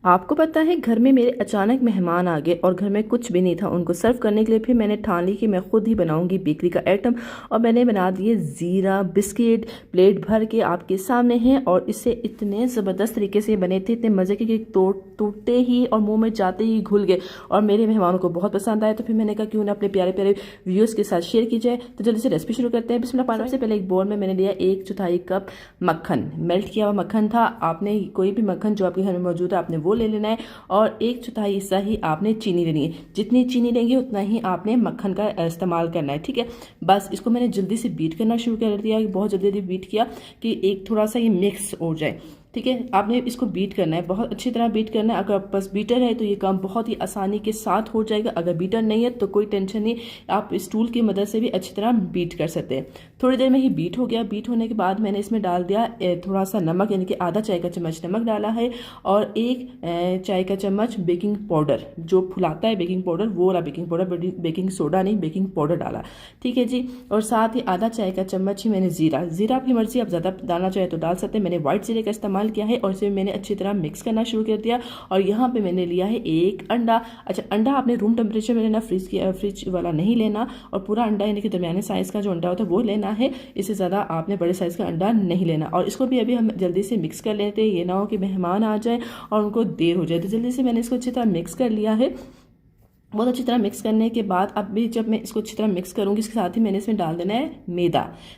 आपको पता है घर में मेरे अचानक मेहमान आ गए और घर में कुछ भी नहीं था उनको सर्व करने के लिए। फिर मैंने ठान ली कि मैं खुद ही बनाऊंगी बेकरी का आइटम और मैंने बना दिए ज़ीरा बिस्किट। प्लेट भर के आपके सामने हैं और इससे इतने ज़बरदस्त तरीके से बने थे, इतने मज़े के कि टूटते ही और मुंह में जाते ही घुल गए और मेरे मेहमानों को बहुत पसंद आया। तो फिर मैंने कहा क्यों ना अपने प्यारे प्यारे व्यूअर्स के साथ शेयर की जाए। तो जल्दी से रेसिपी शुरू करते हैं। बिस्मिल्लाह पानी। सबसे पहले एक बोल में मैंने लिया 1/4 कप मक्खन, मेल्ट किया हुआ मक्खन था। आपने कोई भी मक्खन जो आपके घर में मौजूद है आपने वो ले लेना है और 1/4 हिस्सा ही आपने चीनी लेनी है। जितनी चीनी लेंगे उतना ही आपने मक्खन का इस्तेमाल करना है, ठीक है। बस इसको मैंने जल्दी से बीट करना शुरू कर दिया, बहुत जल्दी बीट किया कि एक थोड़ा सा ये मिक्स हो जाए, ठीक है। आपने इसको बीट करना है, बहुत अच्छी तरह बीट करना है। अगर आप पास बीटर है तो ये काम बहुत ही आसानी के साथ हो जाएगा। अगर बीटर नहीं है तो कोई टेंशन नहीं, आप स्टूल की मदद से भी अच्छी तरह बीट कर सकते हैं। थोड़ी देर में ही बीट हो गया। बीट होने के बाद मैंने इसमें डाल दिया थोड़ा सा नमक, यानी कि आधा चाय का चम्मच नमक डाला है और 1 चाय का चम्मच बेकिंग पाउडर, जो फुलाता है बेकिंग पाउडर, वो वाला बेकिंग पाउडर, बेकिंग सोडा नहीं, बेकिंग पाउडर डाला, ठीक है जी। और साथ ही आधा चाय का चम्मच ही मैंने जीरा अपनी मर्जी, आप ज़्यादा डालना चाहे तो डाल सकते हैं। मैंने व्हाइट जीरे का इस्तेमाल किया है और इसे मैंने अच्छी तरह मिक्स करना शुरू कर दिया। और यहाँ पे मैंने लिया है 1 अंडा। अच्छा, अंडा आपने रूम टेम्परेचर में लेना, फ्रिज वाला नहीं लेना। और पूरा अंडा यानी कि दरमियाने साइज़ का जो अंडा होता है वो लेना है, इससे ज़्यादा आपने बड़े साइज़ का अंडा नहीं लेना। और इसको भी अभी हम जल्दी से मिक्स कर लेते हैं, ये ना हो कि मेहमान आ जाए और उनको देर हो जाए। तो जल्दी से मैंने इसको अच्छी तरह मिक्स कर लिया है। बहुत अच्छी तरह मिक्स करने के बाद अब भी जब मैं इसको अच्छी तरह मिक्स करूंगी, इसके साथ ही मैंने इसमें डाल देना है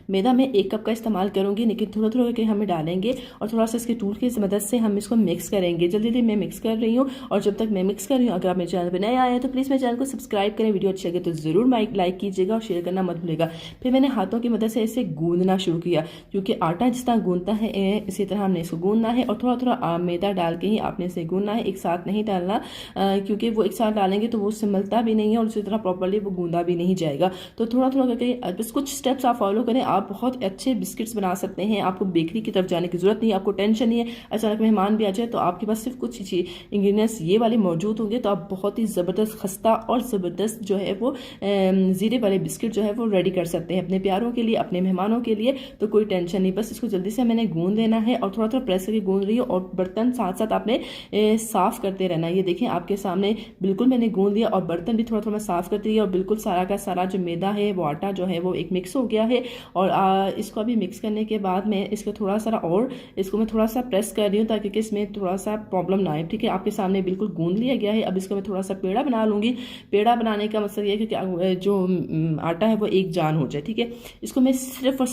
मैदा मैं 1 कप का इस्तेमाल करूंगी, लेकिन थोड़ा थोड़ा करके हमें डालेंगे और थोड़ा सा इसके टूल की मदद से हम इसको मिक्स करेंगे। जल्दी जल्दी मैं मिक्स कर रही हूँ और जब तक मैं मिक्स कर रही हूँ, अगर आप मेरे चैनल पर नए आए हैं तो प्लीज़ मेरे चैनल को सब्सक्राइब करें। वीडियो अच्छी लगे तो ज़रूर लाइक कीजिएगा और शेयर करना मत भूलिएगा। फिर मैंने हाथों की मदद से इसे गूंदना शुरू किया, क्योंकि आटा जिस तरह गूंदता है इसी तरह हमने इसको गूंदना है। और थोड़ा थोड़ा मैदा डाल के ही आपने इसे गूंदना है, एक साथ नहीं डालना, क्योंकि वो एक साथ डालेंगे तो वो सिमलता भी नहीं है और उसी तरह प्रॉपर्ली वो गूंदा भी नहीं जाएगा। तो थोड़ा थोड़ा करके बस कुछ स्टेप्स आप फॉलो करें, आप बहुत अच्छे बिस्किट्स बना सकते हैं। आपको बेकरी की तरफ जाने की जरूरत नहीं, आपको टेंशन नहीं है। अचानक मेहमान भी आ जाए तो आपके पास सिर्फ कुछ इंग्रेडिएंट्स ये वाले मौजूद होंगे तो आप बहुत ही ज़बरदस्त खस्ता और ज़बरदस्त जो है वो ज़ीरे वाले बिस्किट जो है वो रेडी कर सकते हैं अपने प्यारों के लिए, अपने मेहमानों के लिए। तो कोई टेंशन नहीं, बस इसको जल्दी से मैंने गूंद लेना है और थोड़ा थोड़ा प्रेस करके गूंद रही हूँ और बर्तन साथ साथ आपने साफ़ करते रहना। ये देखें आपके सामने बिल्कुल मैंने गूंद लिया और बर्तन भी थोड़ा थोड़ा साफ करती रही और बिल्कुल सारा का सारा जो मैदा है वो आटा जो है वो एक मिक्स हो गया है। और इसको अभी मिक्स करने के बाद मैं इसको थोड़ा सा और इसको मैं थोड़ा सा प्रेस कर रही हूँ ताकि इसमें थोड़ा सा प्रॉब्लम ना आए, ठीक है। आपके सामने बिल्कुल गूंद लिया गया है। अब इसको मैं थोड़ा सा पेड़ा बना लूँगी। पेड़ा बनाने का मतलब ये है कि जो आटा है वो एक जान हो जाए, ठीक है। इसको मैं सिर्फ और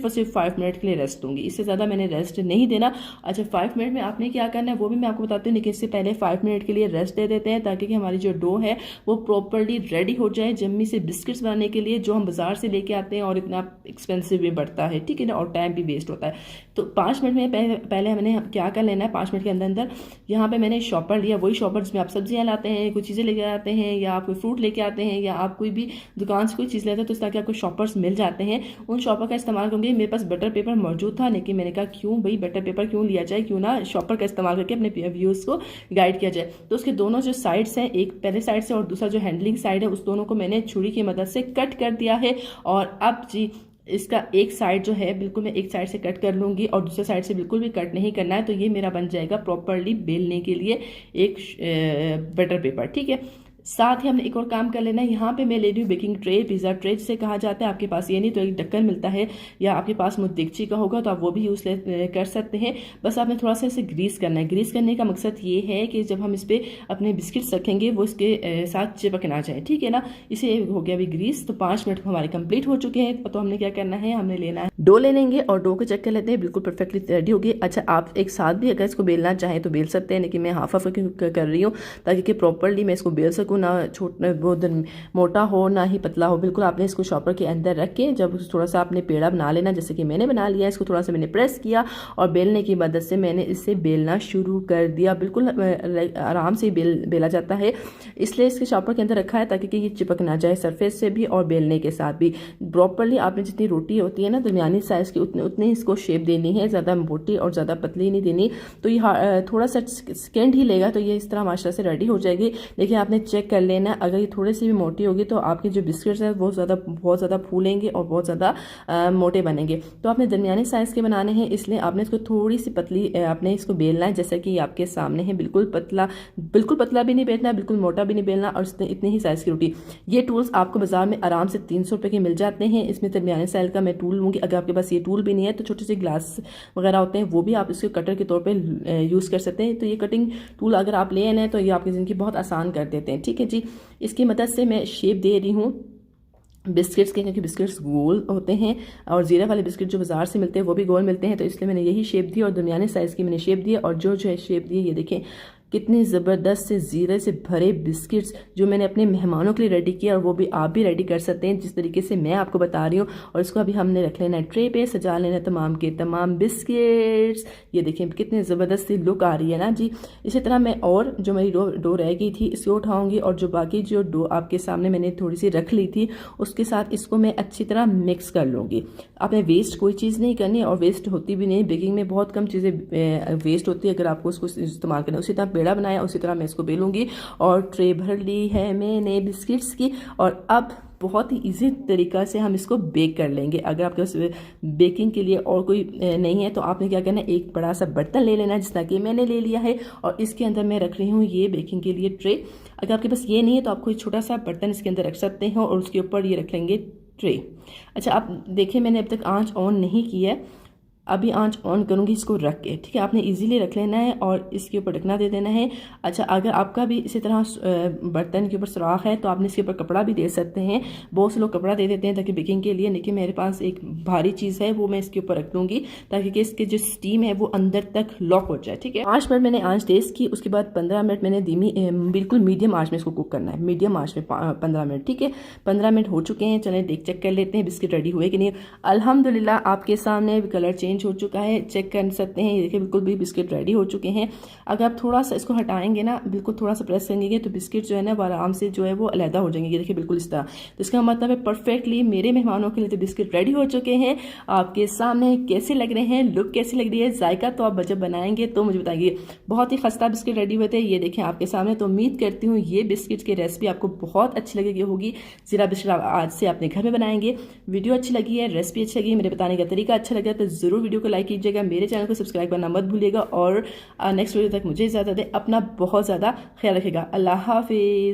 सिर्फ 5 मिनट के लिए रेस्ट दूंगी, इससे ज़्यादा मैंने रेस्ट नहीं देना। अच्छा, 5 मिनट में आपने क्या करना है वो भी मैं आपको बताती हूँ, लेकिन इससे पहले 5 मिनट के लिए रेस्ट दे देते हैं ताकि कि हमारी जो डो है वो प्रॉपरली रेडी हो जाए जम्मी से बिस्किट्स बनाने के लिए, जो हम बाजार से लेके आते हैं और इतना एक्सपेंसिव भी बढ़ता है, ठीक है ना, और टाइम भी वेस्ट होता है। तो 5 मिनट में पहले मैंने क्या कर लेना है, 5 मिनट के अंदर अंदर यहाँ पे मैंने शॉपर लिया, वही शॉपर जिसमें आप सब्जियाँ लाते हैं, कोई चीज़ें लेके आते हैं, या आप कोई फ्रूट लेके आते हैं, या आप कोई भी दुकान से कोई चीज़ लेते हैं तो इस तरह के आपको शॉपर्स मिल जाते हैं। उन शॉपर का इस्तेमाल करूँगी। मेरे पास बटर पेपर मौजूद था, लेकिन मैंने कहा क्यों भाई बटर पेपर क्यों लिया जाए, क्यों ना शॉपर का इस्तेमाल करके अपने व्यूअर्स को गाइड किया जाए। तो उसके दोनों जो साइड्स हैं, एक पहले साइड से और दूसरा जो हैंडलिंग साइड है, उस दोनों को मैंने छुरी की मदद से कट कर दिया है। और अब जी इसका एक साइड जो है बिल्कुल मैं एक साइड से कट कर लूँगी और दूसरे साइड से बिल्कुल भी कट नहीं करना है। तो ये मेरा बन जाएगा प्रॉपरली बेलने के लिए एक बटर पेपर, ठीक है। साथ ही हमने एक और काम कर लेना है। यहाँ पे मैं ले रही हूँ बेकिंग ट्रे, पिज़्ज़ा ट्रे जिसे कहा जाता है। आपके पास ये नहीं तो एक ढक्कन मिलता है, या आपके पास मुद्देगची का होगा तो आप वो भी यूज़ कर सकते हैं। बस आपने थोड़ा सा इसे ग्रीस करना है। ग्रीस करने का मकसद ये है कि जब हम इस पर अपने बिस्किट्स रखेंगे वो इसके साथ चिपक ना जाए, ठीक है ना। इसे हो गया अभी ग्रीस। तो 5 मिनट हमारे कंप्लीट हो चुके हैं। तो हमने क्या करना है, हमने लेना है डो ले लेंगे और डो को चेक कर लेते हैं, बिल्कुल परफेक्टली रेडी होगी। अच्छा, आप एक साथ भी अगर इसको बेलना चाहें तो बेल सकते हैं, लेकिन मैं हाफ हाफ कर रही हूँ ताकि प्रॉपरली मैं इसको बेल सकूँ, ना छोटा बहुत मोटा हो ना ही पतला हो। बिल्कुल आपने इसको शॉपर के अंदर रख के जब थोड़ा सा आपने पेड़ा बना लेना, जैसे कि मैंने बना लिया। इसको थोड़ा सा मैंने प्रेस किया और बेलने की मदद से मैंने इससे बेलना शुरू कर दिया। बिल्कुल आराम से बेला जाता है, इसलिए इसके शॉपर के अंदर रखा है ताकि ये चिपक ना जाए सरफेस से भी और बेलने के साथ भी। प्रॉपरली आपने जितनी रोटी होती है ना दरमियानी दरमियानी साइज़ की उतनी इसको शेप देनी है, ज़्यादा मोटी और ज़्यादा पतली नहीं देनी। तो ये थोड़ा सा सेकेंड ही लेगा तो ये इस तरह माशाल्लाह से रेडी हो जाएगी। लेकिन आपने चेक कर लेना, अगर ये थोड़ी सी भी मोटी होगी तो आपके जो बिस्किट्स हैं वो बहुत ज़्यादा फूलेंगे और बहुत ज़्यादा मोटे बनेंगे। तो आपने दरमियानी साइज़ के बनाने हैं, इसलिए आपने इसको थोड़ी सी पतली आपने इसको बेलना है, जैसा कि आपके सामने है। बिल्कुल पतला भी नहीं बेलना, बिल्कुल मोटा भी नहीं बेलना, और इतनी ही साइज़ की रोटी। ये टूल्स आपको बाजार में आराम से 300 रुपये के मिल जाते हैं। इसमें दरमियाने साइज़ का मैं टूल लूँगी। अगर आपके पास ये टूल भी नहीं है तो छोटे से ग्लास वगैरह होते हैं, वो भी आप इसको कटर के तौर पे यूज़ कर सकते हैं। तो ये कटिंग टूल अगर आप ले आए तो ये आपकी ज़िंदगी बहुत आसान कर देते हैं। ठीक है जी, इसकी मदद से मैं शेप दे रही हूँ बिस्किट्स के, क्योंकि बिस्किट्स गोल होते हैं और ज़ीरा वाले बिस्किट जो बाज़ार से मिलते हैं वो भी गोल मिलते हैं। तो इसलिए मैंने यही शेप दी और दरमियाने साइज़ की मैंने शेप दी। और जो है शेप दी, ये देखें कितनी ज़बरदस्त से ज़ीरे से भरे बिस्किट्स जो मैंने अपने मेहमानों के लिए रेडी किया, और वो भी आप भी रेडी कर सकते हैं जिस तरीके से मैं आपको बता रही हूँ। और इसको अभी हमने रख लेना है ट्रे पे, सजा लेना है तमाम के तमाम बिस्किट्स। ये देखें कितनी ज़बरदस्त सी लुक आ रही है ना जी। इसी तरह मैं और जो मेरी डो रह गई थी इसको उठाऊँगी, और जो बाकी जो डो आपके सामने मैंने थोड़ी सी रख ली थी उसके साथ इसको मैं अच्छी तरह मिक्स कर लूँगी। आपने वेस्ट कोई चीज़ नहीं करनी, और वेस्ट होती भी नहीं। बेकिंग में बहुत कम चीज़ें वेस्ट होती है अगर आपको उसको इस्तेमाल करना। उसी तरह पेड़ा बनाया उसी तरह मैं इसको बेलूंगी, और ट्रे भर ली है मैंने बिस्किट्स की। और अब बहुत ही इजी तरीका से हम इसको बेक कर लेंगे। अगर आपके पास बेकिंग के लिए और कोई नहीं है तो आपने क्या करना है, एक बड़ा सा बर्तन ले लेना है जितना कि मैंने ले लिया है, और इसके अंदर मैं रख रही हूँ ये बेकिंग के लिए ट्रे। अगर आपके पास ये नहीं है तो आप कोई छोटा सा बर्तन इसके अंदर रख सकते हैं और उसके ऊपर ये रख लेंगे ट्रे। अच्छा, आप देखें मैंने अब तक आंच ऑन नहीं की है, अभी आंच ऑन करूंगी इसको रख के। ठीक है, आपने इजीली रख लेना है और इसके ऊपर ढकना दे देना है। अच्छा, अगर आपका भी इसी तरह बर्तन के ऊपर सुराख है तो आपने इसके ऊपर कपड़ा भी दे सकते हैं। बहुत से लोग कपड़ा दे देते हैं ताकि बेकिंग के लिए, लेकिन मेरे पास एक भारी चीज़ है वो मैं इसके ऊपर रख दूंगी ताकि इसके जो स्टीम है वो अंदर तक लॉक हो जाए। ठीक है, 5 मिनट मैंने आंच तेज़ की, उसके बाद 15 मिनट मैंने बिल्कुल मीडियम आंच में इसको कुक करना है, मीडियम आंच में 15 मिनट। ठीक है, 15 मिनट हो चुके हैं। चलें चेक कर लेते हैं बिस्किट रेडी हुए कि नहीं। अल्हम्दुलिल्लाह आपके सामने कलर चेंज हो चुका है, चेक कर सकते हैं। ये देखिए बिल्कुल भी बिस्किट रेडी हो चुके हैं। अगर आप थोड़ा सा इसको हटाएंगे ना, बिल्कुल थोड़ा सा प्रेस करेंगे तो बिस्किट जो है ना वो आराम से जो है वो अलहदा हो जाएंगे। ये देखिए बिल्कुल इस तरह। तो इसका मतलब है परफेक्टली मेरे मेहमानों के लिए तो बिस्किट रेडी हो चुके हैं। आपके सामने कैसे लग रहे हैं, लुक कैसी लग रही है, जायका तो आप जब बनाएंगे तो मुझे बताइए। बहुत ही खस्ता बिस्किट रेडी हुए थे, ये देखें आपके सामने। तो उम्मीद करती हूँ ये बिस्किट की रेसिपी आपको बहुत अच्छी लगेगी होगी। ज़ीरा बिस्किट आज से अपने घर में बनाएंगे। वीडियो अच्छी लगी है, रेसिपी अच्छी लगी, मेरे बताने का तरीका अच्छा लगा तो ज़रूर वीडियो को लाइक कीजिएगा, मेरे चैनल को सब्सक्राइब करना मत भूलिएगा, और नेक्स्ट वीडियो तक मुझे इजाज़त दें। अपना बहुत ज़्यादा ख्याल रखिएगा। अल्लाह हाफिज़।